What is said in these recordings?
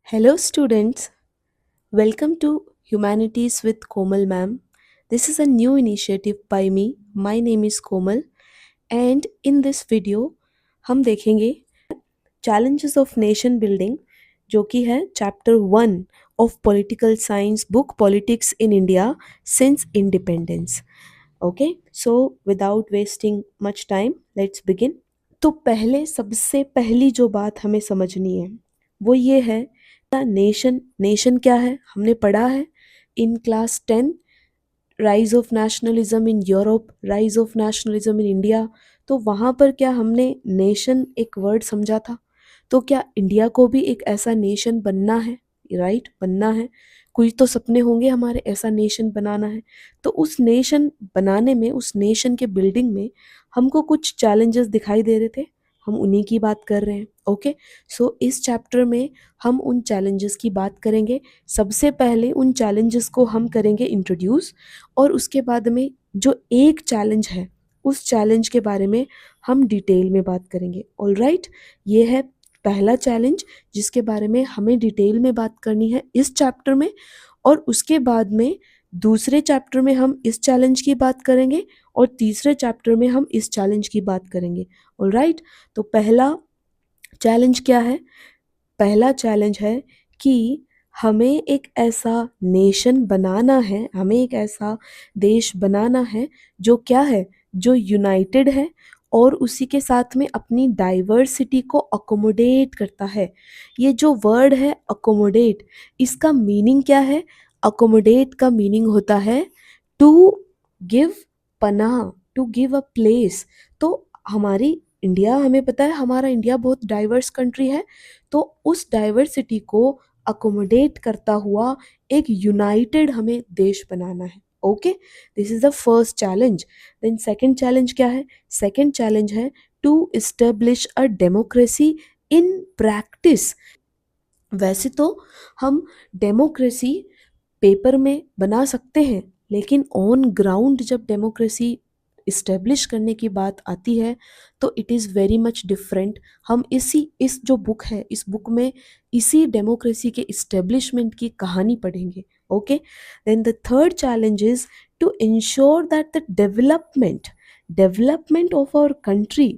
Hello, students. Welcome to Humanities with Komal Ma'am. This is a new initiative by me. My name is Komal, and in this video, हम देखेंगे Challenges of Nation Building, जो कि है Chapter 1 of Political Science book Politics in India since Independence. Okay, so without wasting much time, let's begin. तो पहले सबसे पहली जो बात हमें समझनी है वो ये है नेशन नेशन क्या है हमने पढ़ा है in class 10 rise of nationalism in Europe rise of nationalism in India. तो वहाँ पर क्या हमने नेशन एक वर्ड समझा था। तो क्या इंडिया को भी एक ऐसा नेशन बनना है, राइट, बनना है। कुछ तो सपने होंगे हमारे, ऐसा नेशन बनाना है। तो उस नेशन बनाने में, उस नेशन के बिल्डिंग में हमको कुछ चैलेंजेस दिखाई दे रहे थे, हम उन्हीं की बात कर रहे हैं। ओके, सो इस चैप्टर में हम उन चैलेंजेस की बात करेंगे। सबसे पहले उन चैलेंजेस को हम करेंगे इंट्रोड्यूस, और उसके बाद में जो एक चैलेंज है उस चैलेंज के बारे में हम डिटेल में बात करेंगे। ऑलराइट, ये है पहला चैलेंज जिसके बारे में हमें डिटेल में बात करनी है इस चैप्टर में, और उसके बाद में दूसरे चैप्टर में हम इस चैलेंज की बात करेंगे और तीसरे चैप्टर में हम इस चैलेंज की बात करेंगे। ऑलराइट, तो पहला चैलेंज क्या है? पहला चैलेंज है कि हमें एक ऐसा नेशन बनाना है, हमें एक ऐसा देश बनाना है जो क्या है, जो यूनाइटेड है और उसी के साथ में अपनी डाइवर्सिटी को अकोमोडेट करता है। ये जो वर्ड है अकोमोडेट, इसका मीनिंग क्या है? अकोमोडेट का मीनिंग होता है टू गिव पनाह, टू गिव अ प्लेस। तो हमारी इंडिया, हमें पता है हमारा इंडिया बहुत डाइवर्स कंट्री है, तो उस डाइवर्सिटी को अकोमोडेट करता हुआ एक यूनाइटेड हमें देश बनाना है। Okay, this is the first challenge. Then second challenge क्या है? सेकंड चैलेंज है to establish a democracy in practice. वैसे तो हम डेमोक्रेसी पेपर में बना सकते हैं, लेकिन ऑन ग्राउंड जब डेमोक्रेसी इस्टेब्लिश करने की बात आती है तो it is very much different. हम इस जो बुक है, इस बुक में इसी डेमोक्रेसी के इस्टेब्लिशमेंट की कहानी पढ़ेंगे। Okay, then the third challenge is to ensure that the development of our country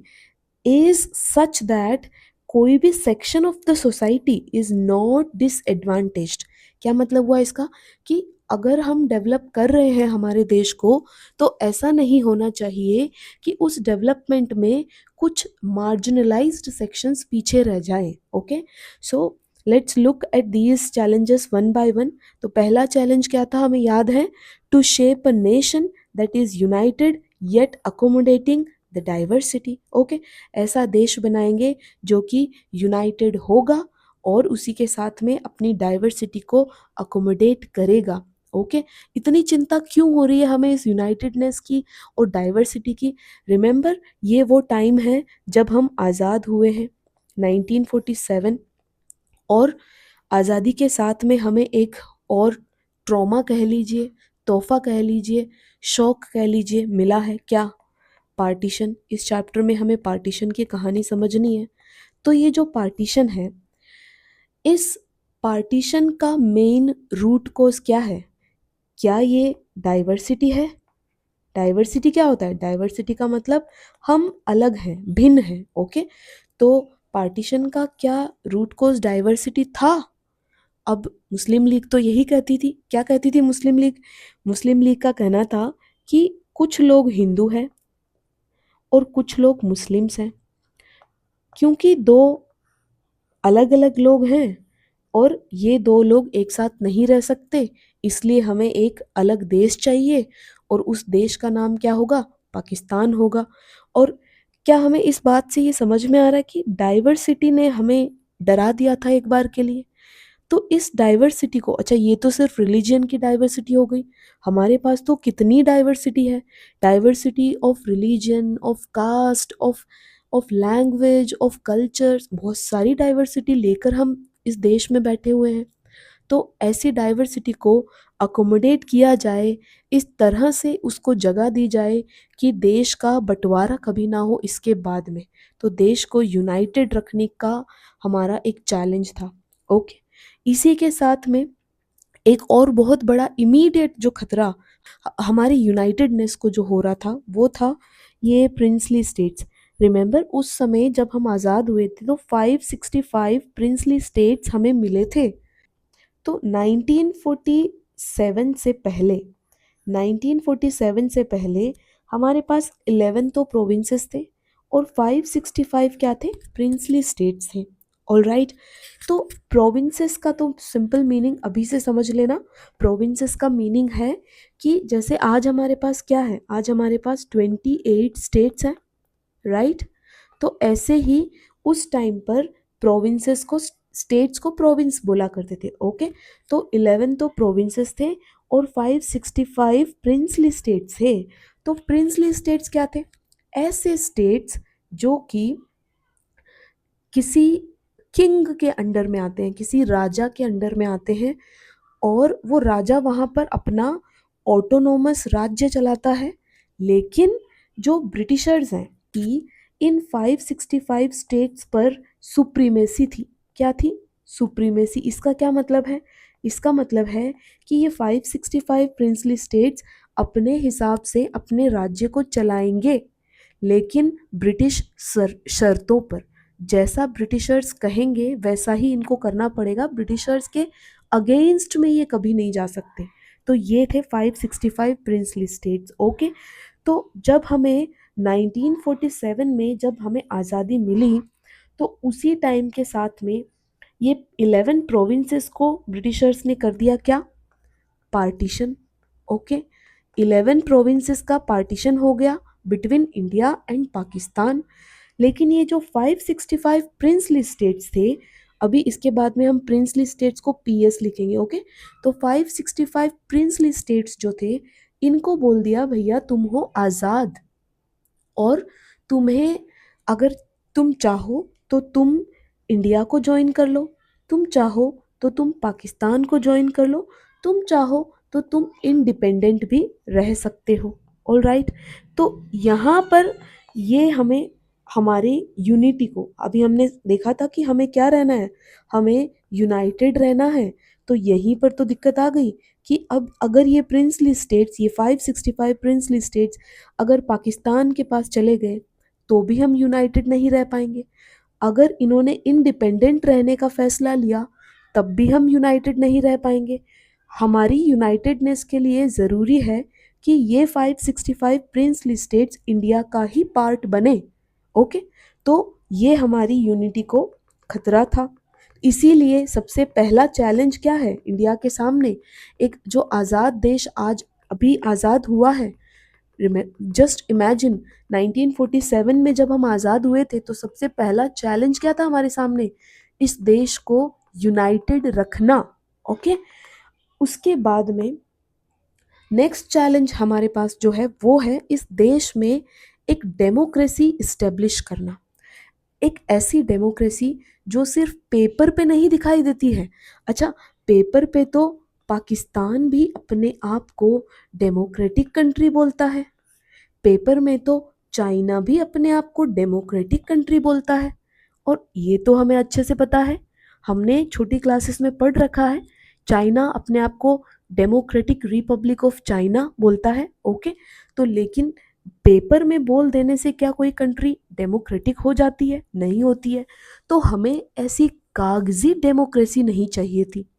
is such that कोई भी section of the society is not disadvantaged. क्या मतलब हुआ इसका? कि अगर हम डेवलप कर रहे हैं हमारे देश को, तो ऐसा नहीं होना चाहिए कि उस डेवलपमेंट में कुछ मार्जिनलाइज्ड सेक्शंस पीछे रह जाएं। Okay, so let's look at these challenges one by one. तो पहला चैलेंज क्या था, हमें याद है, to shape a nation that is united yet accommodating the diversity. Okay, ऐसा देश बनाएंगे जो कि यूनाइटेड होगा और उसी के साथ में अपनी डाइवर्सिटी को अकोमोडेट करेगा। ओके, इतनी चिंता क्यों हो रही है हमें इस यूनाइटेडनेस की और डाइवर्सिटी की? रिमेंबर, ये वो टाइम है जब हम आज़ाद हुए हैं, 1947, और आज़ादी के साथ में हमें एक और ट्रॉमा कह लीजिए, तोहफा कह लीजिए, शौक कह लीजिए, मिला है क्या? पार्टीशन। इस चैप्टर में हमें पार्टीशन की कहानी समझनी है। तो ये जो पार्टीशन है, इस पार्टीशन का मेन रूट कोज क्या है? क्या ये डाइवर्सिटी है? डाइवर्सिटी क्या होता है? डाइवर्सिटी का मतलब हम अलग हैं, भिन्न हैं। ओके, तो पार्टीशन का क्या रूट कोज डाइवर्सिटी था? अब मुस्लिम लीग तो यही कहती थी। क्या कहती थी मुस्लिम लीग? मुस्लिम लीग का कहना था कि कुछ लोग हिंदू हैं और कुछ लोग मुस्लिम्स हैं। क्योंकि दो अलग अलग लोग हैं और ये दो लोग एक साथ नहीं रह सकते, इसलिए हमें एक अलग देश चाहिए और उस देश का नाम क्या होगा? पाकिस्तान होगा। और क्या हमें इस बात से ये समझ में आ रहा है कि डाइवर्सिटी ने हमें डरा दिया था एक बार के लिए? तो इस डाइवर्सिटी को, अच्छा ये तो सिर्फ रिलीजन की डाइवर्सिटी हो गई, हमारे पास तो कितनी डाइवर्सिटी है। Diversity of religion, of caste, of language, of cultures, बहुत सारी डाइवर्सिटी लेकर हम इस देश में बैठे हुए हैं। तो ऐसी डाइवर्सिटी को अकोमोडेट किया जाए, इस तरह से उसको जगह दी जाए कि देश का बंटवारा कभी ना हो इसके बाद में। तो देश को यूनाइटेड रखने का हमारा एक चैलेंज था। ओके, इसी के साथ में एक और बहुत बड़ा इमीडिएट जो खतरा हमारे यूनाइटेडनेस को जो हो रहा था वो था ये प्रिंसली स्टेट्स। रिमेंबर उस समय जब हम आज़ाद हुए थे तो 565 प्रिंसली स्टेट्स हमें मिले थे। तो 1947 से पहले 1947 से पहले हमारे पास 11 तो प्रोविंसेस थे और 565 क्या थे, प्रिंसली स्टेट्स थे। ऑलराइट, तो प्रोविंसेस का तो सिंपल मीनिंग अभी से समझ लेना। प्रोविंसेस का मीनिंग है कि जैसे आज हमारे पास क्या है, आज हमारे पास 28 स्टेट्स हैं, राइट। तो ऐसे ही उस टाइम पर प्रोविंसेस को, स्टेट्स को प्रोविंस बोला करते थे। ओके, तो 11 तो प्रोविंसेस थे और 565 प्रिंसली स्टेट्स थे। तो प्रिंसली स्टेट्स क्या थे, ऐसे स्टेट्स जो कि किसी किंग के अंडर में आते हैं, किसी राजा के अंडर में आते हैं और वो राजा वहाँ पर अपना ऑटोनोमस राज्य चलाता है। लेकिन जो ब्रिटिशर्स हैं कि इन 565 स्टेट्स पर सुप्रीमेसी थी। क्या थी, सुप्रीमेसी। इसका क्या मतलब है, इसका मतलब है कि ये 565 प्रिंसली स्टेट्स अपने हिसाब से अपने राज्य को चलाएंगे, लेकिन ब्रिटिश शर्तों पर। जैसा ब्रिटिशर्स कहेंगे वैसा ही इनको करना पड़ेगा, ब्रिटिशर्स के अगेंस्ट में ये कभी नहीं जा सकते। तो ये थे 565 प्रिंसली स्टेट्स। ओके, तो जब हमें 1947 में जब हमें आज़ादी मिली तो उसी टाइम के साथ में ये 11 प्रोविंसेस को ब्रिटिशर्स ने कर दिया क्या, पार्टीशन। ओके, 11 प्रोविंसेस का पार्टीशन हो गया बिटवीन इंडिया एंड पाकिस्तान। लेकिन ये जो 565 प्रिंसली स्टेट्स थे, अभी इसके बाद में हम प्रिंसली स्टेट्स को पीएस लिखेंगे। ओके, तो 565 प्रिंसली स्टेट्स जो थे इनको बोल दिया भैया तुम हो आज़ाद, और तुम्हें अगर तुम चाहो तो तुम इंडिया को ज्वाइन कर लो, तुम चाहो तो तुम पाकिस्तान को ज्वाइन कर लो, तुम चाहो तो तुम इंडिपेंडेंट भी रह सकते हो। ऑल राइट, तो यहाँ पर ये हमें हमारी यूनिटी को, अभी हमने देखा था कि हमें क्या रहना है, हमें यूनाइटेड रहना है। तो यहीं पर तो दिक्कत आ गई कि अब अगर ये प्रिंसली स्टेट्स, ये 565 प्रिंसली स्टेट्स अगर पाकिस्तान के पास चले गए तो भी हम यूनाइटेड नहीं रह पाएंगे। अगर इन्होंने इंडिपेंडेंट रहने का फैसला लिया तब भी हम यूनाइटेड नहीं रह पाएंगे। हमारी यूनाइटेडनेस के लिए ज़रूरी है कि ये 565 प्रिंसली स्टेट्स इंडिया का ही पार्ट बने। ओके, तो ये हमारी यूनिटी को खतरा था। इसीलिए सबसे पहला चैलेंज क्या है इंडिया के सामने, एक जो आज़ाद देश आज अभी आज़ाद हुआ है। जस्ट इमेजिन 1947 में जब हम आज़ाद हुए थे तो सबसे पहला चैलेंज क्या था हमारे सामने, इस देश को यूनाइटेड रखना। ओके, उसके बाद में नेक्स्ट चैलेंज हमारे पास जो है वो है इस देश में एक डेमोक्रेसी इस्टेब्लिश करना। एक ऐसी डेमोक्रेसी जो सिर्फ पेपर पे नहीं दिखाई देती है। अच्छा, पेपर पे तो पाकिस्तान भी अपने आप को डेमोक्रेटिक कंट्री बोलता है, पेपर में तो चाइना भी अपने आप को डेमोक्रेटिक कंट्री बोलता है, और ये तो हमें अच्छे से पता है, हमने छोटी क्लासेस में पढ़ रखा है, चाइना अपने आप को डेमोक्रेटिक रिपब्लिक ऑफ चाइना बोलता है। ओके, तो लेकिन पेपर में बोल देने से क्या कोई कंट्री डेमोक्रेटिक हो जाती है, नहीं होती है। तो हमें ऐसी कागजी डेमोक्रेसी नहीं चाहिए थी,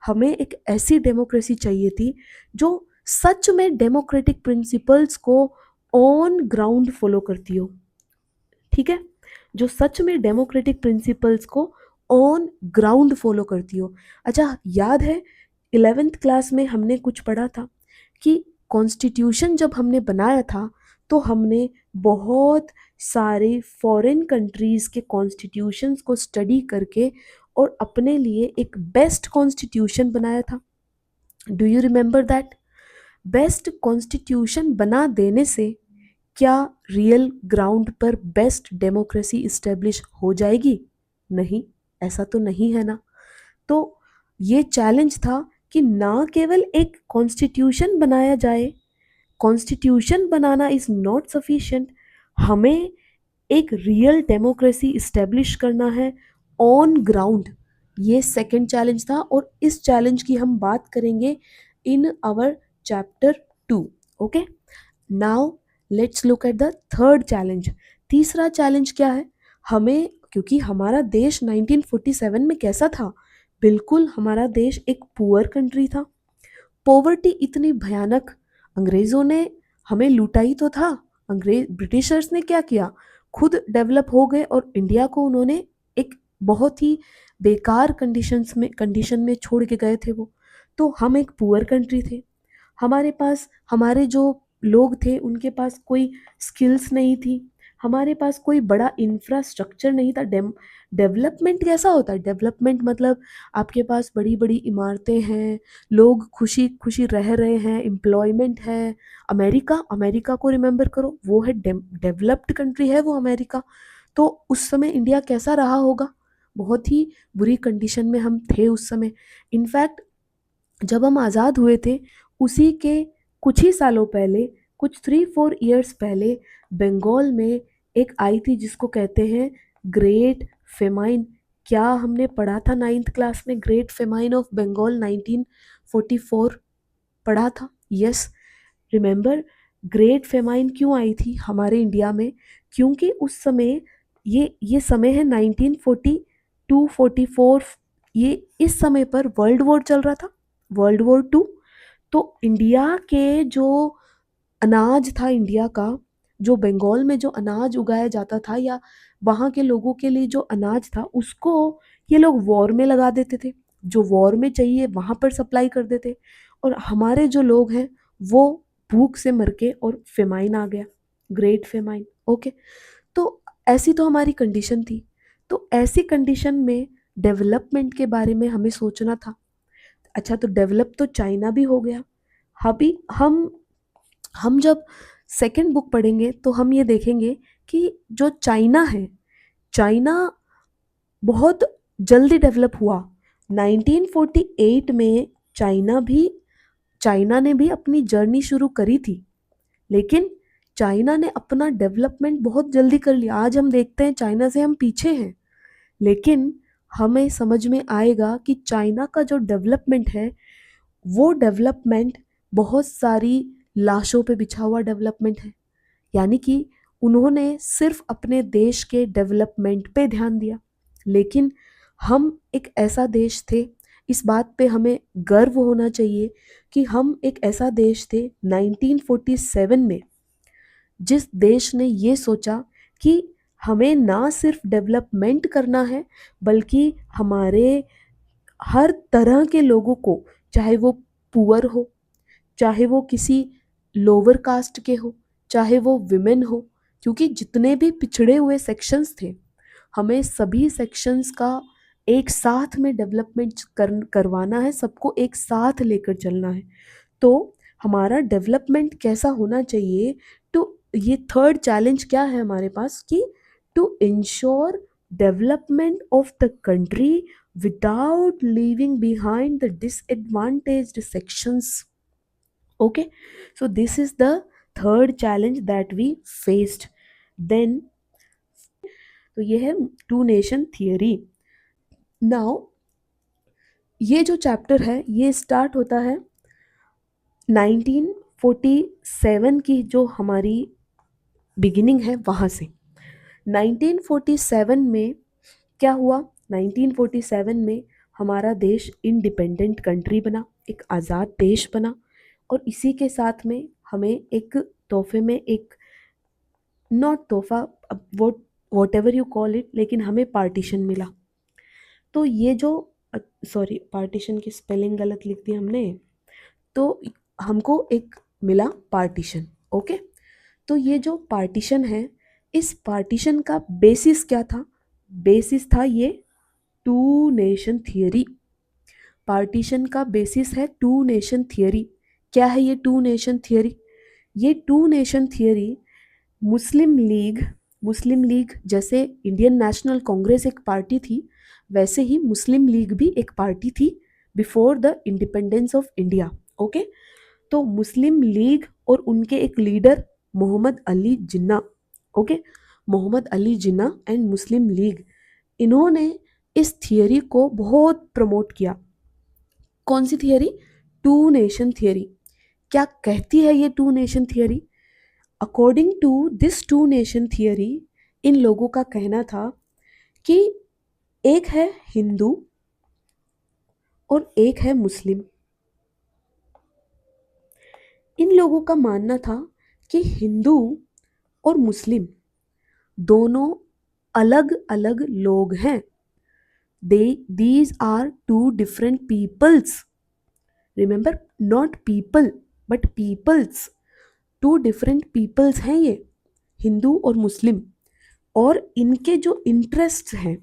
हमें एक ऐसी डेमोक्रेसी चाहिए थी जो सच में डेमोक्रेटिक प्रिंसिपल्स को ऑन ग्राउंड फॉलो करती हो। ठीक है, जो सच में डेमोक्रेटिक प्रिंसिपल्स को ऑन ग्राउंड फॉलो करती हो। अच्छा, याद है 11th क्लास में हमने कुछ पढ़ा था कि कॉन्स्टिट्यूशन जब हमने बनाया था तो हमने बहुत सारे फॉरेन कंट्रीज़ के कॉन्स्टिट्यूशंस को स्टडी करके और अपने लिए एक बेस्ट कॉन्स्टिट्यूशन बनाया था। Do you remember that? Best constitution बना देने से क्या रियल ग्राउंड पर बेस्ट डेमोक्रेसी इस्टेब्लिश हो जाएगी? नहीं, ऐसा तो नहीं है ना। तो ये चैलेंज था कि ना केवल एक कॉन्स्टिट्यूशन बनाया जाए, कॉन्स्टिट्यूशन बनाना इज़ नॉट सफिशिएंट, हमें एक रियल डेमोक्रेसी इस्टेब्लिश करना है ऑन ग्राउंड, ये सेकंड चैलेंज था और इस चैलेंज की हम बात करेंगे in our chapter 2। Okay, now let's look at the third challenge. तीसरा चैलेंज क्या है? हमें, क्योंकि हमारा देश 1947 में कैसा था? बिल्कुल हमारा देश एक पुअर कंट्री था। पॉवर्टी इतनी भयानक, अंग्रेज़ों ने हमें लूटा ही तो था। अंग्रेज ब्रिटिशर्स ने क्या किया? खुद डेवलप हो गए और इंडिया को उन्होंने एक बहुत ही बेकार कंडीशन में छोड़ के गए थे वो। तो हम एक पुअर कंट्री थे। हमारे पास, हमारे जो लोग थे उनके पास कोई स्किल्स नहीं थी, हमारे पास कोई बड़ा इंफ्रास्ट्रक्चर नहीं था। डेवलपमेंट कैसा होता है? डेवलपमेंट मतलब आपके पास बड़ी बड़ी इमारतें हैं, लोग खुशी खुशी रह रहे हैं, एम्प्लॉयमेंट है। अमेरिका, अमेरिका को रिमेंबर करो, वो है डेवलप्ड कंट्री है वो अमेरिका। तो उस समय इंडिया कैसा रहा होगा? बहुत ही बुरी कंडीशन में हम थे उस समय। इनफैक्ट जब हम आज़ाद हुए थे उसी के कुछ ही सालों पहले, कुछ 3-4 ईयर्स पहले, बंगाल में एक आई थी जिसको कहते हैं ग्रेट फेमाइन। क्या हमने पढ़ा था 9th क्लास में? ग्रेट फेमाइन ऑफ बंगाल 1944 पढ़ा था। Yes, remember. ग्रेट फेमाइन क्यों आई थी हमारे इंडिया में? क्योंकि उस समय, ये समय है 1942-44, ये इस समय पर वर्ल्ड वॉर चल रहा था, वर्ल्ड वॉर 2। तो इंडिया के जो अनाज था, इंडिया का जो बंगाल में जो अनाज उगाया जाता था या वहाँ के लोगों के लिए जो अनाज था, उसको ये लोग वॉर में लगा देते थे। जो वॉर में चाहिए वहाँ पर सप्लाई कर देते, और हमारे जो लोग हैं वो भूख से मर के, और फेमाइन आ गया, ग्रेट फेमाइन। ओके, तो ऐसी तो हमारी कंडीशन थी। तो ऐसी कंडीशन में डेवलपमेंट के बारे में हमें सोचना था। अच्छा, तो डेवलप तो चाइना भी हो गया। अभी हम जब सेकंड बुक पढ़ेंगे तो हम ये देखेंगे कि जो चाइना है, चाइना बहुत जल्दी डेवलप हुआ। 1948 में चाइना ने भी अपनी जर्नी शुरू करी थी, लेकिन चाइना ने अपना डेवलपमेंट बहुत जल्दी कर लिया। आज हम देखते हैं चाइना से हम पीछे हैं, लेकिन हमें समझ में आएगा कि चाइना का जो डेवलपमेंट है वो डेवलपमेंट बहुत सारी लाशों पे बिछा हुआ डेवलपमेंट है। यानी कि उन्होंने सिर्फ अपने देश के डेवलपमेंट पे ध्यान दिया, लेकिन हम एक ऐसा देश थे, इस बात पे हमें गर्व होना चाहिए कि हम एक ऐसा देश थे 1947 में जिस देश ने ये सोचा कि हमें ना सिर्फ डेवलपमेंट करना है, बल्कि हमारे हर तरह के लोगों को, चाहे वो पुअर हो, चाहे वो किसी लोअर कास्ट के हो, चाहे वो विमेन हो, क्योंकि जितने भी पिछड़े हुए सेक्शंस थे, हमें सभी सेक्शंस का एक साथ में डेवलपमेंट करवाना है, सबको एक साथ लेकर चलना है। तो हमारा डेवलपमेंट कैसा होना चाहिए? तो ये थर्ड चैलेंज क्या है हमारे पास कि to ensure development of the country without leaving behind the disadvantaged sections. Okay, so this is the third challenge that we faced. Then तो ये है टू नेशन थियरी। नाउ ये जो चैप्टर है ये स्टार्ट होता है 1947 की, जो हमारी बिगिनिंग है वहाँ से। 1947 में क्या हुआ? 1947 में हमारा देश इंडिपेंडेंट कंट्री बना, एक आज़ाद देश बना, और इसी के साथ में हमें एक तोहफे में, एक नॉट तोहफा, अब what ever you call it, लेकिन हमें पार्टीशन मिला। तो ये जो, सॉरी, पार्टीशन की स्पेलिंग गलत लिख दी हमने। तो हमको एक मिला पार्टीशन। ओके, तो ये जो पार्टीशन है, इस पार्टीशन का बेसिस क्या था? बेसिस था ये टू नेशन थियरी। पार्टीशन का बेसिस है टू नेशन थियरी। क्या है ये टू नेशन थियरी? ये two nation theory Muslim League जैसे इंडियन नेशनल कांग्रेस एक पार्टी थी, वैसे ही मुस्लिम लीग भी एक पार्टी थी before the independence of India. Okay, तो मुस्लिम लीग और उनके एक leader Mohammad Ali Jinnah, okay, Mohammad Ali Jinnah and Muslim League, इन्होंने इस थियरी को बहुत प्रमोट किया। कौन सी थियरी? Two nation theory. क्या कहती है ये two nation theory? According to this two nation theory, इन लोगों का कहना था कि एक है हिंदू और एक है मुस्लिम। इन लोगों का मानना था कि हिंदू और मुस्लिम दोनों अलग अलग लोग हैं। These are two different peoples. Remember, not people but peoples. Two different peoples हैं ये, हिंदू और मुस्लिम। और इनके जो इंटरेस्ट हैं,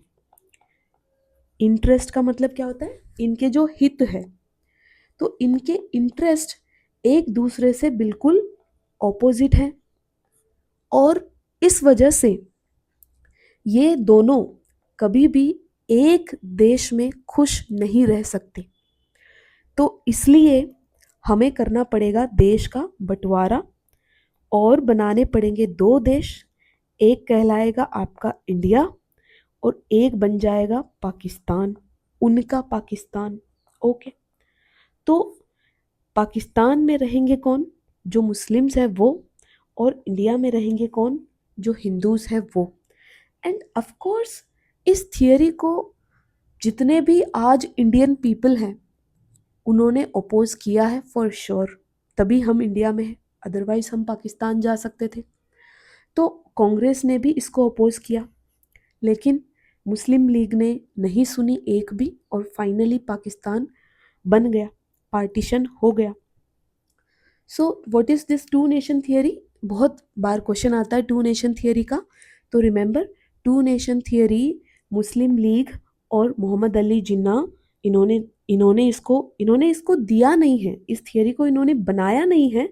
इंटरेस्ट का मतलब क्या होता है? इनके जो हित है, तो इनके इंटरेस्ट एक दूसरे से बिल्कुल ऑपोजिट हैं। और इस वजह से ये दोनों कभी भी एक देश में खुश नहीं रह सकते। तो इसलिए हमें करना पड़ेगा देश का बंटवारा और बनाने पड़ेंगे दो देश। एक कहलाएगा आपका इंडिया और एक बन जाएगा पाकिस्तान, उनका पाकिस्तान। ओके, तो पाकिस्तान में रहेंगे कौन? जो मुस्लिम्स है वो, और इंडिया में रहेंगे कौन? जो हिंदूज है वो। एंड ऑफ कोर्स इस थियरी को जितने भी आज इंडियन पीपल हैं उन्होंने अपोज किया है फॉर श्योर, तभी हम इंडिया में हैं, अदरवाइज हम पाकिस्तान जा सकते थे। तो कांग्रेस ने भी इसको अपोज किया, लेकिन मुस्लिम लीग ने नहीं सुनी एक भी, और फाइनली पाकिस्तान बन गया, पार्टीशन हो गया। So what is this two nation theory? बहुत बार क्वेश्चन आता है टू नेशन थियरी का। तो remember, two nation theory Muslim League और मोहम्मद अली जिन्ना, इन्होंने इसको दिया नहीं है, इस थियरी को इन्होंने बनाया नहीं है,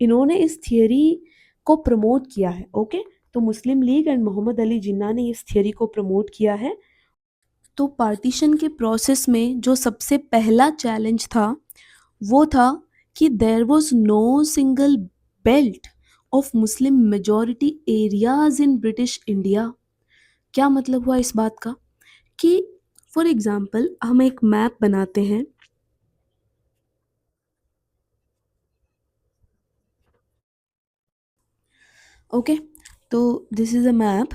इन्होंने इस थियरी को प्रमोट किया है। ओके, तो मुस्लिम लीग एंड मोहम्मद अली जिन्ना ने इस थियरी को प्रमोट किया है। तो पार्टीशन के प्रोसेस में जो सबसे पहला चैलेंज था वो था कि there was no single belt of Muslim majority areas in British India. क्या मतलब हुआ इस बात का? कि फॉर एग्जाम्पल हम एक मैप बनाते हैं। ओके, तो दिस इज़ अ मैप।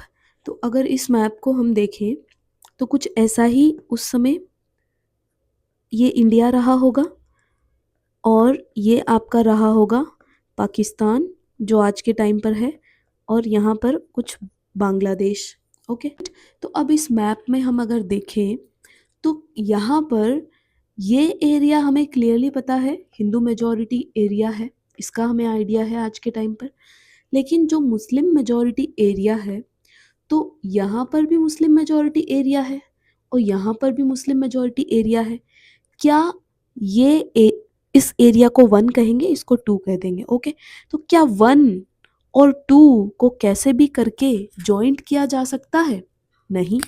तो अगर इस मैप को हम देखें तो कुछ ऐसा ही उस समय ये इंडिया रहा होगा और ये आपका रहा होगा पाकिस्तान जो आज के टाइम पर है, और यहाँ पर कुछ बांग्लादेश। ओके, तो अब इस मैप में हम अगर देखें तो यहाँ पर ये एरिया हमें क्लियरली पता है हिंदू मेजॉरिटी एरिया है, इसका हमें आइडिया है आज के टाइम पर। लेकिन जो मुस्लिम मेजॉरिटी एरिया है, तो यहाँ पर भी मुस्लिम मेजॉरिटी एरिया है और यहाँ पर भी मुस्लिम मेजॉरिटी एरिया है। क्या इस एरिया को वन कहेंगे, इसको टू कह देंगे। ओके, तो क्या वन और टू को कैसे भी करके जॉइंट किया जा सकता है? नहीं।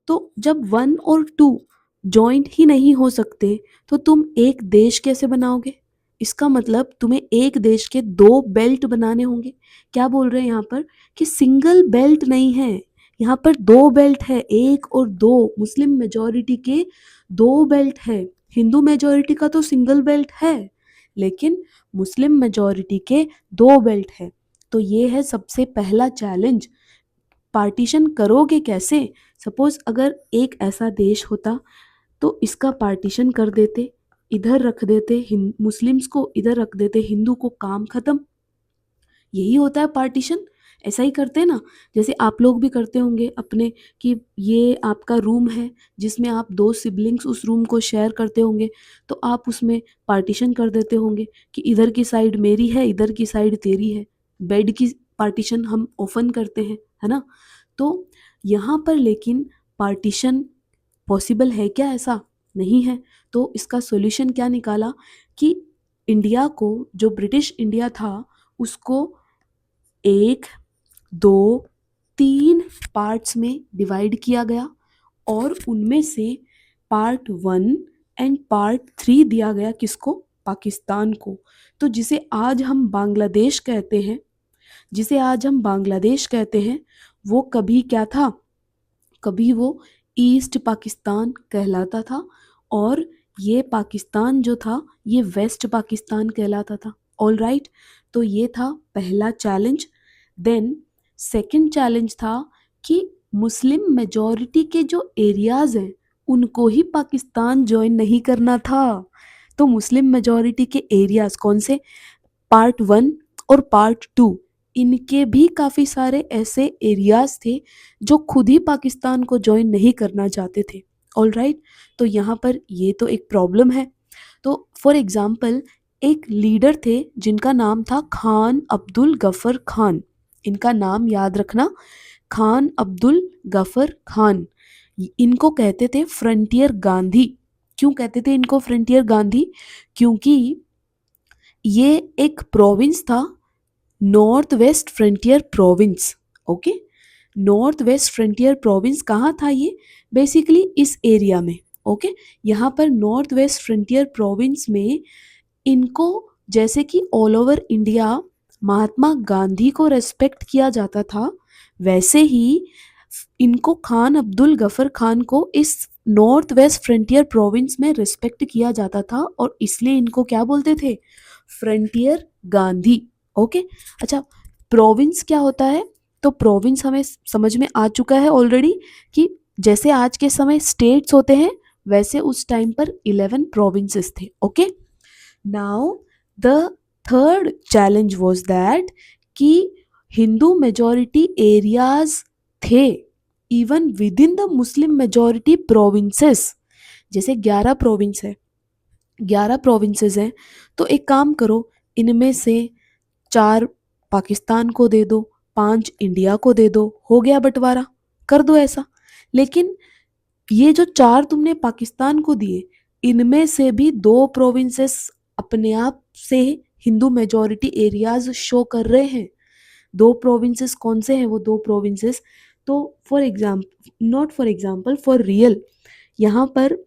तो जब वन और टू जॉइंट ही नहीं हो सकते तो तुम एक देश कैसे बनाओगे? इसका मतलब तुम्हें एक देश के दो बेल्ट बनाने होंगे। क्या बोल रहे हैं यहाँ पर? कि सिंगल बेल्ट नहीं है, यहाँ पर दो बेल्ट है, एक और दो। मुस्लिम मेजॉरिटी के दो बेल्ट है, हिंदू मेजॉरिटी का तो सिंगल बेल्ट है, लेकिन मुस्लिम मेजॉरिटी के दो बेल्ट है। तो ये है सबसे पहला चैलेंज। पार्टीशन करोगे कैसे? सपोज अगर एक ऐसा देश होता तो इसका पार्टीशन कर देते, इधर रख देते मुस्लिम्स को, इधर रख देते हिंदू को, काम खत्म। यही होता है पार्टीशन, ऐसा ही करते हैं ना, जैसे आप लोग भी करते होंगे अपने, कि ये आपका रूम है जिसमें आप दो सिबलिंग्स उस रूम को शेयर करते होंगे, तो आप उसमें पार्टीशन कर देते होंगे कि इधर की साइड मेरी है, इधर की साइड तेरी है। बेड की पार्टीशन हम ओपन करते हैं, है ना? तो यहाँ पर लेकिन पार्टीशन पॉसिबल है क्या? ऐसा नहीं है। तो इसका सॉल्यूशन क्या निकाला कि इंडिया को, जो ब्रिटिश इंडिया था, उसको एक, दो, तीन पार्ट्स में डिवाइड किया गया और उनमें से part one and part three दिया गया किसको? पाकिस्तान को। तो जिसे आज हम बांग्लादेश कहते हैं, जिसे आज हम बांग्लादेश कहते हैं, वो कभी क्या था? कभी वो ईस्ट पाकिस्तान कहलाता था और ये पाकिस्तान जो था ये वेस्ट पाकिस्तान कहलाता था। ऑल राइट, तो ये था पहला चैलेंज। देन सेकंड चैलेंज था कि मुस्लिम मेजॉरिटी के जो एरियाज हैं उनको ही पाकिस्तान ज्वाइन नहीं करना था। तो मुस्लिम मेजॉरिटी के एरियाज कौन से, पार्ट 1 और पार्ट 2, इनके भी काफ़ी सारे ऐसे एरियाज थे जो खुद ही पाकिस्तान को ज्वाइन नहीं करना चाहते थे। ऑल राइट, तो यहाँ पर ये तो एक प्रॉब्लम है। तो फॉर एग्जाम्पल एक लीडर थे जिनका नाम था खान अब्दुल गफर खान। इनका नाम याद रखना, खान अब्दुल गफर खान। इनको कहते थे फ्रंटियर गांधी। क्यों कहते थे इनको फ्रंटियर गांधी? क्योंकि ये एक प्रोविंस था, north west frontier province. Okay, north west frontier province कहाँ था ये? बेसिकली इस एरिया में। ओके, यहाँ पर नॉर्थ वेस्ट फ्रंटियर प्रोविंस में इनको, जैसे कि all over India Mahatma Gandhi को रेस्पेक्ट किया जाता था, वैसे ही इनको खान अब्दुल गफर खान को इस नॉर्थ वेस्ट फ्रंटियर प्रोविंस में रिस्पेक्ट किया जाता था और इसलिए इनको क्या बोलते थे? फ्रंटियर गांधी। ओके, अच्छा, प्रोविंस क्या होता है? तो प्रोविंस हमें समझ में आ चुका है ऑलरेडी कि जैसे आज के समय स्टेट्स होते हैं वैसे उस टाइम पर 11 प्रोविंसेस थे। Okay, now the third challenge was that कि हिंदू मेजॉरिटी एरियाज थे even with in the Muslim majority provinces. जैसे 11 प्रोविंस है, 11 प्रोविंसेस हैं, तो एक काम करो, इनमें से 4 पाकिस्तान को दे दो, 5 इंडिया को दे दो, हो गया बंटवारा, कर दो ऐसा। लेकिन ये जो 4 तुमने पाकिस्तान को दिए, इनमें से भी 2 प्रोविंसेस अपने आप से हिंदू मेजॉरिटी एरियाज शो कर रहे हैं। 2 प्रोविंसेस कौन से हैं वो 2 प्रोविंसेस? तो for example, not for example, for real, यहाँ पर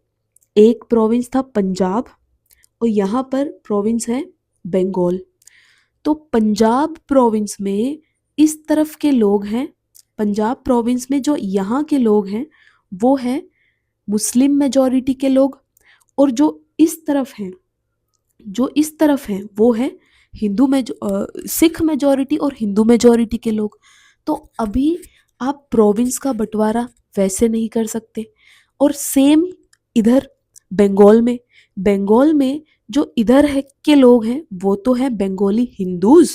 एक प्रोविंस था पंजाब और यहाँ पर प्रोविंस है बंगाल। तो पंजाब प्रोविंस में इस तरफ के लोग हैं, पंजाब प्रोविंस में जो यहाँ के लोग हैं वो हैं मुस्लिम मेजॉरिटी के लोग, और जो इस तरफ हैं, जो इस तरफ हैं वो है सिख मेजॉरिटी और हिंदू मेजॉरिटी के लोग। तो अभी आप प्रोविंस का बंटवारा वैसे नहीं कर सकते। और सेम इधर बंगाल में जो इधर है के लोग हैं वो तो हैं बंगाली हिंदूज,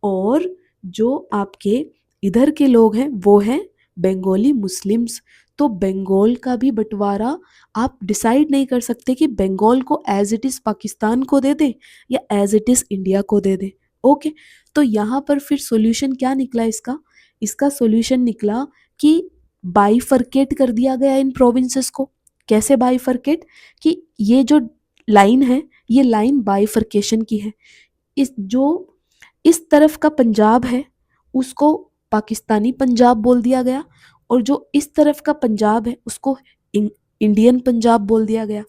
और जो आपके इधर के लोग हैं वो हैं बंगाली मुस्लिम्स। तो बंगाल का भी बंटवारा आप डिसाइड नहीं कर सकते कि बंगाल को एज इट इज़ पाकिस्तान को दे दें या एज इट इज़ इंडिया को दे दें। ओके, तो यहाँ पर फिर सॉल्यूशन क्या निकला इसका? इसका सॉल्यूशन निकला कि बाइफरकेट कर दिया गया इन प्रोविंसेस को। कैसे बाइफरकेट? कि ये जो लाइन है ये लाइन बाइफरकेशन की है। इस तरफ का पंजाब है उसको पाकिस्तानी पंजाब बोल दिया गया, और जो इस तरफ का पंजाब है उसको इंडियन पंजाब बोल दिया गया।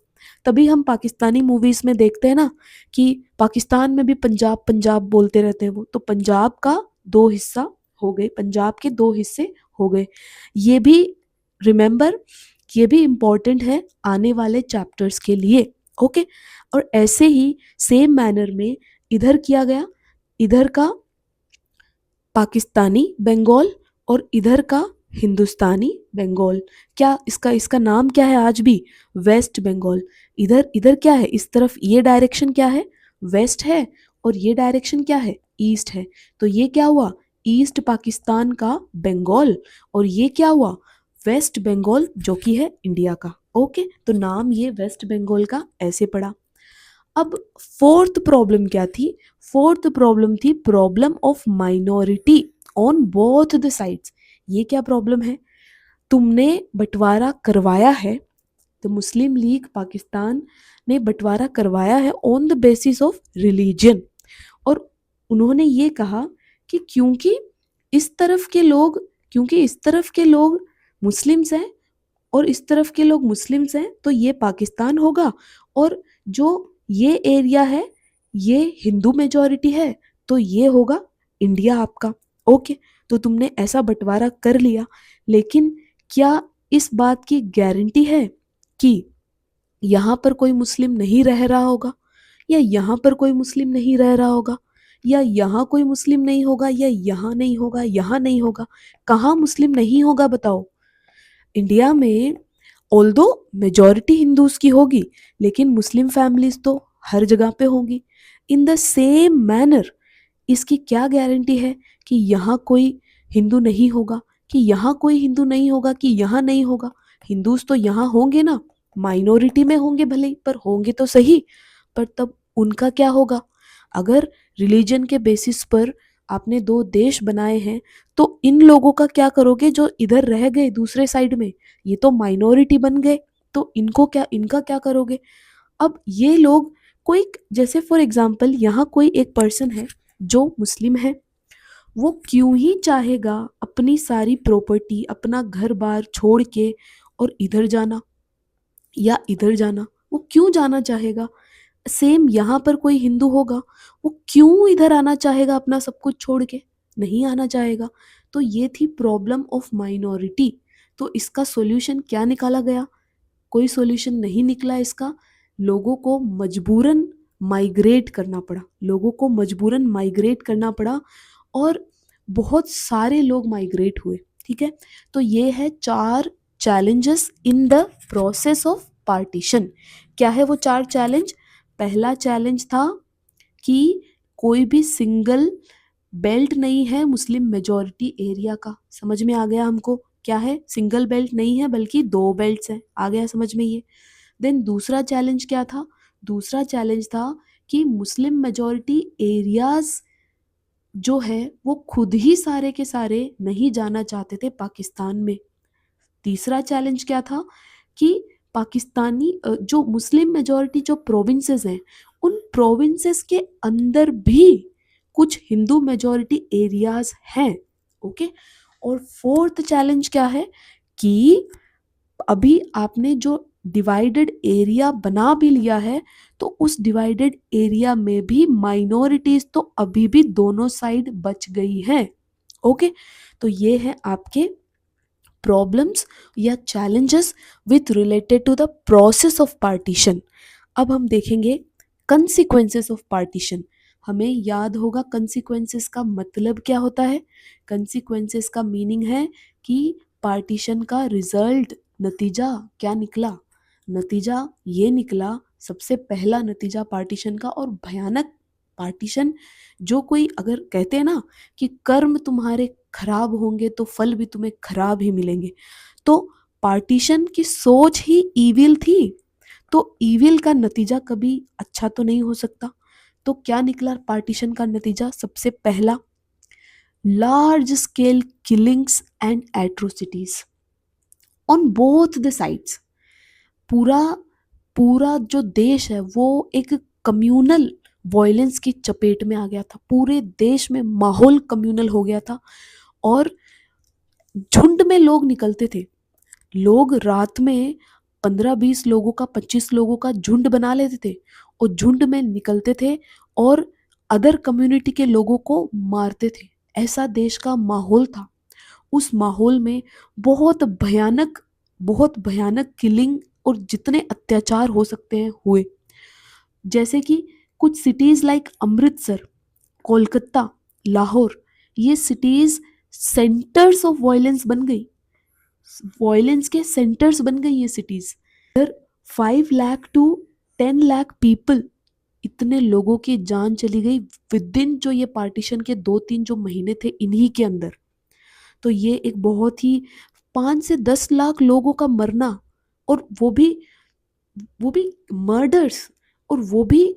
तभी हम पाकिस्तानी मूवीज में देखते हैं ना कि पाकिस्तान में भी पंजाब पंजाब बोलते रहते हैं वो, तो पंजाब का 2 हिस्सा हो गए, पंजाब के 2 हिस्से हो गए। ये भी रिमेंबर, ये भी इम्पोर्टेंट है आने वाले चैप्टर्स के लिए। ओके, और ऐसे ही सेम मैनर में इधर किया गया, इधर का पाकिस्तानी बंगाल और इधर का हिंदुस्तानी बंगाल। क्या इसका नाम क्या है आज भी? वेस्ट बंगाल। इधर इधर क्या है, इस तरफ ये डायरेक्शन क्या है? वेस्ट है, और ये डायरेक्शन क्या है? ईस्ट है। तो ये क्या हुआ? ईस्ट पाकिस्तान का बंगाल, और ये क्या हुआ? वेस्ट बंगाल, जो कि है इंडिया का। ओके, तो नाम ये वेस्ट बंगाल का ऐसे पड़ा। अब फोर्थ प्रॉब्लम क्या थी? फोर्थ प्रॉब्लम थी problem of minority on both the sides. ये क्या प्रॉब्लम है? तुमने बंटवारा करवाया है, तो मुस्लिम लीग पाकिस्तान ने बंटवारा करवाया है on the basis of religion, और उन्होंने ये कहा कि क्योंकि इस तरफ के लोग मुस्लिम्स हैं और इस तरफ के लोग मुस्लिम्स हैं तो ये पाकिस्तान होगा, और जो ये एरिया है ये हिंदू मेजॉरिटी है तो ये होगा इंडिया आपका। ओके, तो तुमने ऐसा बंटवारा कर लिया, लेकिन क्या इस बात की गारंटी है कि यहाँ पर कोई मुस्लिम नहीं रह रहा होगा, या यहाँ पर कोई मुस्लिम नहीं रह रहा होगा, या यहाँ कोई मुस्लिम नहीं होगा, या यहाँ नहीं होगा, यहाँ नहीं होगा? कहाँ मुस्लिम नहीं होगा बताओ? इंडिया में ऑल्दो मेजॉरिटी हिंदूज की होगी, लेकिन मुस्लिम फैमिलीज तो हर जगह पे होंगी। इन द सेम मैनर इसकी क्या गारंटी है कि यहाँ कोई हिंदू नहीं होगा, कि यहाँ कोई हिंदू नहीं होगा, कि यहाँ नहीं होगा? हिंदूज तो यहाँ होंगे ना, माइनॉरिटी में होंगे भले ही, पर होंगे तो सही। पर तब उनका क्या होगा? अगर रिलीजन के बेसिस पर आपने दो देश बनाए हैं, तो इन लोगों का क्या करोगे जो इधर रह गए दूसरे साइड में? ये तो माइनॉरिटी बन गए, तो इनको क्या, इनका क्या करोगे? अब ये लोग कोई, जैसे फॉर एग्जाम्पल यहाँ कोई एक पर्सन है जो मुस्लिम है, वो क्यों ही चाहेगा अपनी सारी प्रॉपर्टी, अपना घर बार छोड़ के और इधर जाना या इधर जाना? वो क्यों जाना चाहेगा? सेम यहाँ पर कोई हिंदू होगा, वो क्यों इधर आना चाहेगा अपना सब कुछ छोड़ के? नहीं आना चाहेगा। तो ये थी प्रॉब्लम ऑफ माइनॉरिटी। तो इसका सॉल्यूशन क्या निकाला गया? कोई सॉल्यूशन नहीं निकला इसका। लोगों को मजबूरन माइग्रेट करना पड़ा, लोगों को मजबूरन माइग्रेट करना पड़ा, और बहुत सारे लोग माइग्रेट हुए। ठीक है, तो ये है 4 challenges in the process of partition. क्या है वो 4 चैलेंज? पहला चैलेंज था कि कोई भी सिंगल बेल्ट नहीं है मुस्लिम मेजॉरिटी एरिया का। समझ में आ गया हमको? क्या है? सिंगल बेल्ट नहीं है, बल्कि 2 बेल्ट्स हैं। आ गया समझ में ये? देन दूसरा चैलेंज क्या था? दूसरा चैलेंज था कि मुस्लिम मेजॉरिटी एरियाज जो है वो खुद ही सारे के सारे नहीं जाना चाहते थे पाकिस्तान में। तीसरा चैलेंज क्या था? कि पाकिस्तानी जो मुस्लिम मेजॉरिटी जो प्रोविंसेस हैं, उन प्रोविंसेस के अंदर भी कुछ हिंदू मेजॉरिटी एरियाज हैं। ओके। और फोर्थ चैलेंज क्या है? कि अभी आपने जो डिवाइडेड एरिया बना भी लिया है, तो उस डिवाइडेड एरिया में भी माइनॉरिटीज तो अभी भी दोनों साइड बच गई हैं। ओके। तो ये है आपके प्रॉब्लम्स या challenges with related to the process of partition. अब हम देखेंगे कंसिक्वेंसेस ऑफ पार्टीशन। हमें याद होगा कंसिक्वेंसेस का मतलब क्या होता है। कंसिक्वेंसेस का मीनिंग है कि पार्टीशन का रिजल्ट, नतीजा क्या निकला। नतीजा ये निकला, सबसे पहला नतीजा पार्टीशन का, और भयानक पार्टीशन। जो कोई अगर कहते हैं ना कि कर्म तुम्हारे खराब होंगे तो फल भी तुम्हें खराब ही मिलेंगे, तो पार्टीशन की सोच ही ईविल थी। तो ईविल का नतीजा कभी अच्छा तो नहीं हो सकता। तो क्या निकला पार्टीशन का नतीजा? सबसे पहला, large scale killings and atrocities on both the sides. पूरा पूरा जो देश है वो एक कम्युनल वॉयलेंस की चपेट में आ गया था। पूरे देश में माहौल कम्युनल हो गया था, और झुंड में लोग निकलते थे। लोग रात में 15-20 लोगों का, 25 लोगों का झुंड बना लेते थे, और झुंड में निकलते थे और अदर कम्युनिटी के लोगों को मारते थे। ऐसा देश का माहौल था। उस माहौल में बहुत भयानक किलिंग और जितने अत्याचार हो सकते हैं हुए। जैसे कि कुछ सिटीज लाइक अमृतसर, कोलकाता, लाहौर, ये सिटीज सेंटर्स ऑफ वायलेंस बन गई। वायलेंस के सेंटर्स बन गई ये cities. 5 lakh to 10 lakh people, इतने लोगों की जान चली गई विद इन जो ये पार्टीशन के 2-3 जो महीने थे इन्हीं के अंदर। तो ये एक बहुत ही 5 से 10 लाख लोगों का मरना, और वो भी मर्डर्स, और वो भी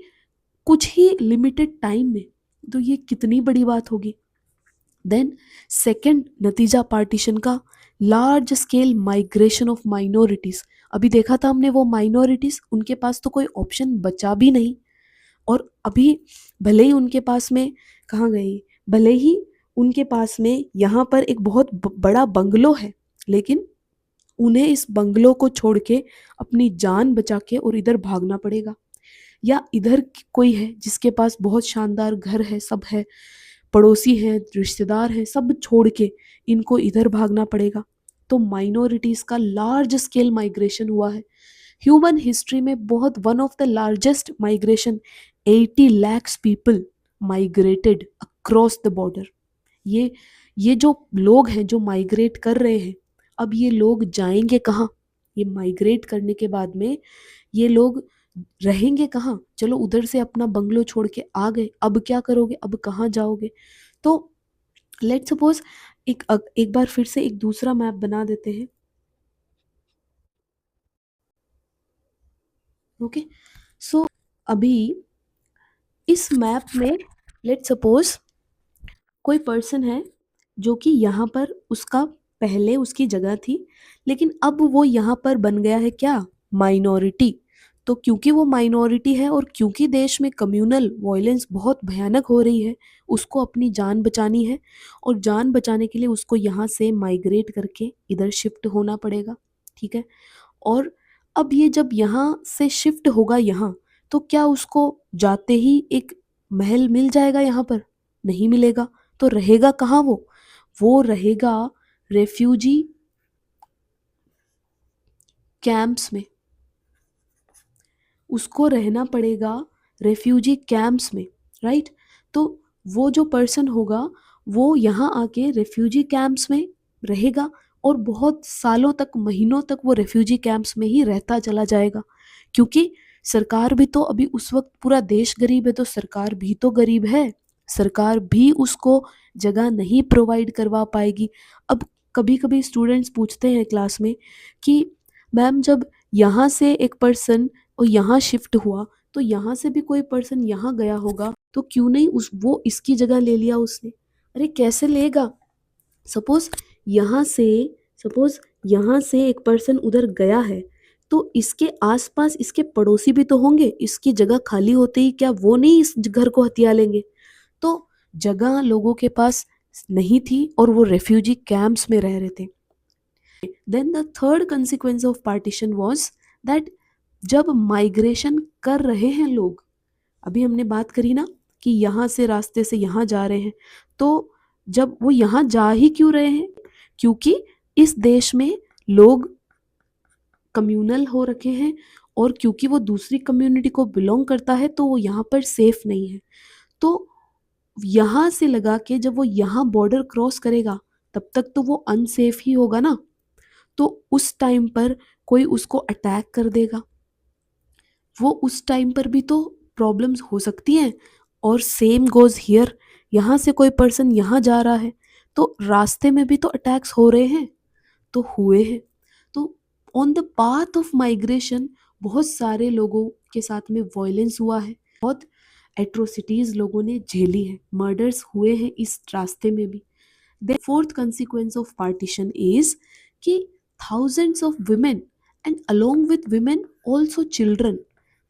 कुछ ही लिमिटेड टाइम में। तो ये कितनी बड़ी बात होगी। देन सेकंड नतीजा पार्टीशन का, large scale migration of minorities. अभी देखा था हमने वो माइनॉरिटीज, उनके पास तो कोई ऑप्शन बचा भी नहीं। और अभी भले ही उनके पास में, कहाँ गई, भले ही उनके पास में यहाँ पर एक बहुत बड़ा बंगलो है, लेकिन उन्हें इस बंगलो को छोड़ के अपनी जान बचा के और इधर भागना पड़ेगा। या इधर कोई है जिसके पास बहुत शानदार घर है, सब है, पड़ोसी हैं, रिश्तेदार हैं, सब छोड़ के इनको इधर भागना पड़ेगा। तो माइनॉरिटीज का लार्ज स्केल माइग्रेशन हुआ है ह्यूमन हिस्ट्री में, बहुत one of the largest migration. 80 lakhs people migrated across the border. ये ये जो लोग हैं जो माइग्रेट कर रहे हैं, अब ये लोग जाएंगे कहाँ? ये माइग्रेट करने के बाद में ये लोग रहेंगे कहाँ? चलो उधर से अपना बंगलो छोड़ के आ गए, अब क्या करोगे? अब कहाँ जाओगे? तो लेट्स सपोज एक बार फिर से एक दूसरा मैप बना देते हैं। ओके, सो अभी इस मैप में लेट्स सपोज कोई पर्सन है जो कि यहाँ पर उसका पहले उसकी जगह थी, लेकिन अब वो यहाँ पर बन गया है क्या? माइनॉरिटी। तो क्योंकि वो माइनॉरिटी है और क्योंकि देश में कम्युनल वायलेंस बहुत भयानक हो रही है, उसको अपनी जान बचानी है और जान बचाने के लिए उसको यहाँ से माइग्रेट करके इधर शिफ्ट होना पड़ेगा। ठीक है, और अब ये जब यहाँ से शिफ्ट होगा यहाँ, तो क्या उसको जाते ही एक महल मिल जाएगा? यहाँ पर नहीं मिलेगा। तो रहेगा कहाँ वो रहेगा रेफ्यूजी कैंप्स में। उसको रहना पड़ेगा रेफ्यूजी कैंप्स में, राइट? तो वो जो पर्सन होगा वो यहाँ आके रेफ्यूजी कैंप्स में रहेगा और बहुत सालों तक, महीनों तक वो रेफ्यूजी कैंप्स में ही रहता चला जाएगा, क्योंकि सरकार भी तो अभी उस वक्त पूरा देश गरीब है, तो सरकार भी तो गरीब है, सरकार भी उसको जगह नहीं प्रोवाइड करवा पाएगी। अब कभी कभी स्टूडेंट्स पूछते हैं क्लास में कि मैम जब यहाँ से एक पर्सन और यहाँ शिफ्ट हुआ, तो यहाँ से भी कोई पर्सन यहाँ गया होगा, तो क्यों नहीं वो इसकी जगह ले लिया उसने? अरे कैसे लेगा? सपोज यहाँ से सपोज यहाँ से एक पर्सन उधर गया है, तो इसके आसपास इसके पड़ोसी भी तो होंगे, इसकी जगह खाली होते ही क्या वो नहीं इस घर को हथिया लेंगे? तो जगह लोगों के पास नहीं थी और वो रेफ्यूजी कैंप्स में रह रहे थे। Then the third consequence of partition was that जब माइग्रेशन कर रहे हैं लोग, अभी हमने बात करी ना कि यहाँ से रास्ते से यहाँ जा रहे हैं, तो जब वो यहाँ जा ही क्यों रहे हैं? क्योंकि इस देश में लोग कम्युनल हो रखे हैं और क्योंकि वो दूसरी कम्युनिटी को बिलोंग करता है, तो वो यहाँ पर सेफ नहीं है। तो यहाँ से लगा के जब वो यहाँ बॉर्डर क्रॉस करेगा, तब तक तो वो अनसेफ ही होगा ना। तो उस टाइम पर कोई उसको अटैक कर देगा, वो उस टाइम पर भी तो प्रॉब्लम्स हो सकती हैं। और सेम गोज हियर, यहाँ से कोई पर्सन यहाँ जा रहा है, तो रास्ते में भी तो अटैक्स हो रहे हैं, तो हुए हैं। तो on the path of migration बहुत सारे लोगों के साथ में वॉयलेंस हुआ है, बहुत एट्रोसिटीज लोगों ने झेली है, मर्डर्स हुए हैं इस रास्ते में भी। The fourth consequence of partition is कि thousands of women and along with women also children,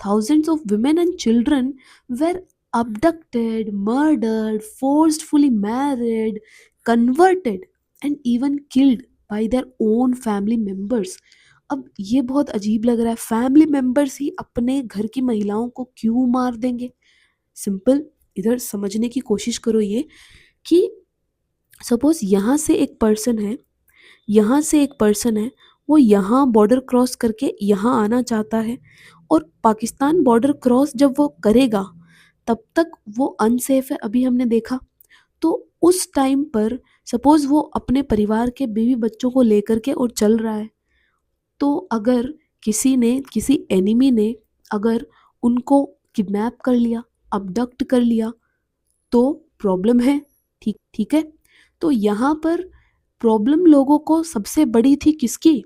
thousands of women and children were abducted, murdered, forcefully married, converted and even killed by their own family members. अब ये बहुत अजीब लग रहा है, family members ही अपने घर की महिलाओं को क्यों मार देंगे? सिंपल इधर समझने की कोशिश करो ये कि सपोज यहाँ से एक पर्सन है, वो यहाँ बॉर्डर क्रॉस करके यहाँ आना चाहता है, और पाकिस्तान बॉर्डर क्रॉस जब वो करेगा तब तक वो अनसेफ है, अभी हमने देखा। तो उस टाइम पर सपोज वो अपने परिवार के बीवी बच्चों को लेकर के और चल रहा है, तो अगर किसी एनिमी ने अगर उनको किडनैप कर लिया, अबडक्ट कर लिया, तो प्रॉब्लम है। ठीक ठीक है, तो यहाँ पर प्रॉब्लम लोगों को सबसे बड़ी थी किसकी?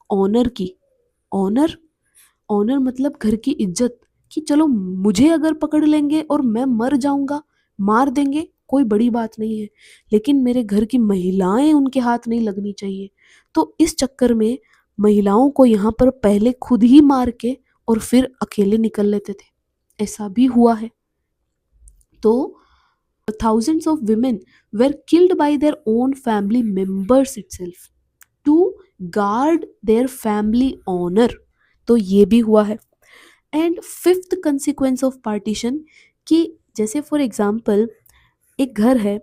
ऑनर की। ऑनर ऑनर मतलब घर की इज्जत, कि चलो मुझे अगर पकड़ लेंगे और मैं मर जाऊंगा, मार देंगे, कोई बड़ी बात नहीं है, लेकिन मेरे घर की महिलाएं उनके हाथ नहीं लगनी चाहिए। तो इस चक्कर में महिलाओं को यहाँ पर पहले खुद ही मार के और फिर अकेले निकल लेते थे, ऐसा भी हुआ है। तो thousands of women were killed by their own family members itself to guard their family honor, तो ये भी हुआ है। And fifth consequence of partition कि जैसे फॉर एग्जांपल एक घर है,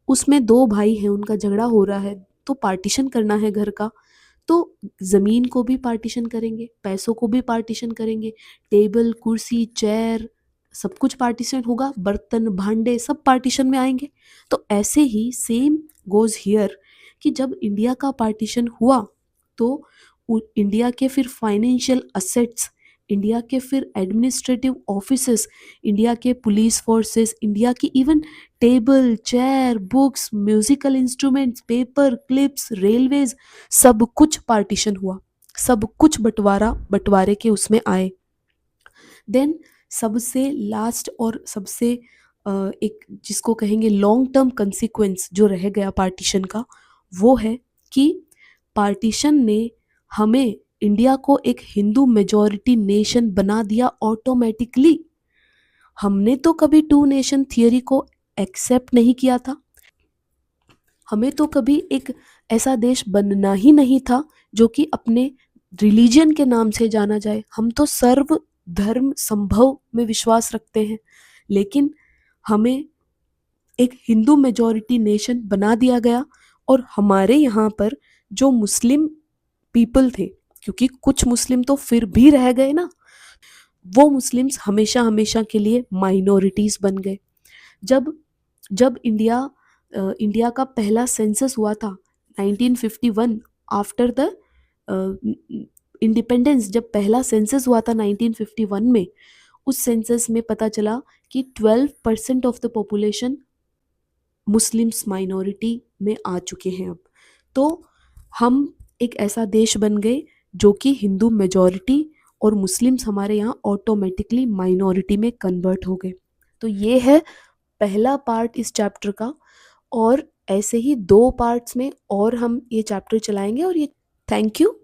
उसमें दो भाई हैं, उनका झगड़ा हो रहा है, तो पार्टीशन करना है घर का, तो ज़मीन को भी पार्टीशन करेंगे, पैसों को भी पार्टीशन करेंगे, टेबल, कुर्सी, चेयर सब कुछ पार्टीशन होगा, बर्तन, भांडे सब पार्टीशन में आएंगे। तो ऐसे ही सेम गोज़ हियर कि जब इंडिया का पार्टीशन हुआ तो इंडिया के फिर फाइनेंशियल असेट्स, इंडिया के फिर एडमिनिस्ट्रेटिव ऑफिसेस, इंडिया के पुलिस फोर्सेस, इंडिया की even table, chair, books, musical instruments, paper clips, railways, सब कुछ पार्टीशन हुआ, सब कुछ बंटवारे के उसमें आए। देन सबसे लास्ट और सबसे एक जिसको कहेंगे लॉन्ग टर्म कंसिक्वेंस जो रह गया पार्टीशन का, वो है कि पार्टीशन ने हमें इंडिया को एक हिंदू मेजॉरिटी नेशन बना दिया ऑटोमेटिकली। हमने तो कभी टू नेशन थियरी को एक्सेप्ट नहीं किया था, हमें तो कभी एक ऐसा देश बनना ही नहीं था जो कि अपने रिलीजन के नाम से जाना जाए। हम तो सर्व धर्म संभव में विश्वास रखते हैं, लेकिन हमें एक हिंदू मेजॉरिटी नेशन बना दिया गया। और हमारे यहाँ पर जो मुस्लिम पीपल थे, क्योंकि कुछ मुस्लिम तो फिर भी रह गए ना, वो मुस्लिम्स हमेशा हमेशा के लिए माइनॉरिटीज बन गए। जब जब इंडिया का पहला सेंसस हुआ था 1951, आफ्टर द इंडिपेंडेंस, जब पहला सेंसस हुआ था 1951 में, उस सेंसस में पता चला कि 12% of the population Muslims minority में आ चुके हैं अब। तो हम एक ऐसा देश बन गए जो कि हिंदू मेजॉरिटी और मुस्लिम्स हमारे यहाँ ऑटोमेटिकली माइनॉरिटी में कन्वर्ट हो गए। तो ये है पहला पार्ट इस चैप्टर का, और ऐसे ही 2 पार्ट्स में और हम ये चैप्टर चलाएंगे। और ये थैंक यू।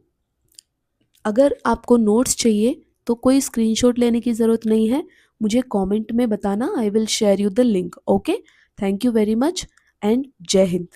अगर आपको नोट्स चाहिए तो कोई स्क्रीनशॉट लेने की ज़रूरत नहीं है, मुझे कमेंट में बताना, I will share you the link. Okay, thank you very much and जय हिंद।